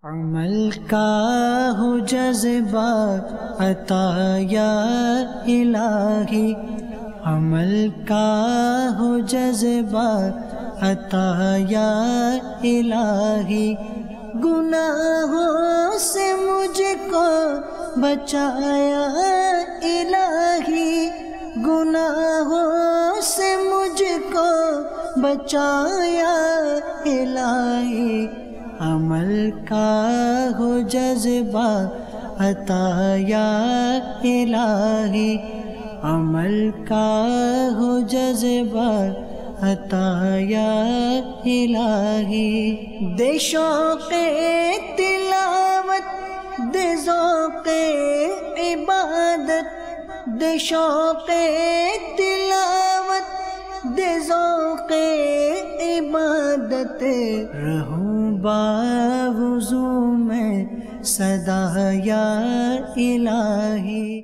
عمل کا ہو جذبہ عطا یا الہی، عمل کا ہو جذبہ عطا یا الہی، گناہوں سے مجھ کو بچایا الہی، گناہوں سے مجھ کو بچایا الہی، عمل کا ہو جذبہ عطا یا الہی، عمل کا ہو جذبہ عطا یا الہی، دے شوق تلاوت دے ذوق عبادت، دے شوق تلاوت دے ذوق عبادت، رہوں باوضو میں سدا یا الہی۔